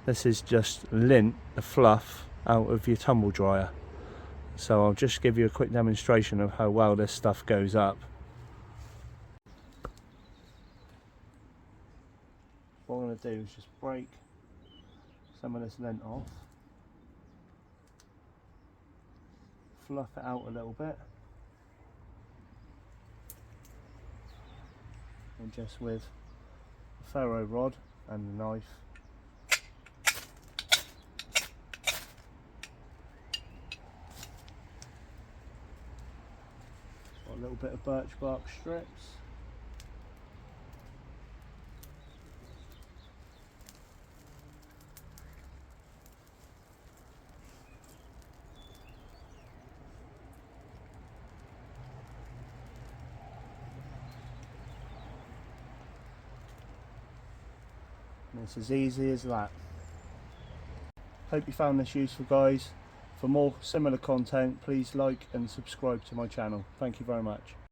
This is just lint, the fluff out of your tumble dryer. So I'll just give you a quick demonstration of how well this stuff goes up. What I'm going to do is just break some of this lint off, fluff it out a little bit, and just with a ferro rod and a knife got a little bit of birch bark strips. And it's as easy as that. Hope you found this useful, guys. For more similar content, please like and subscribe to my channel. Thank you very much.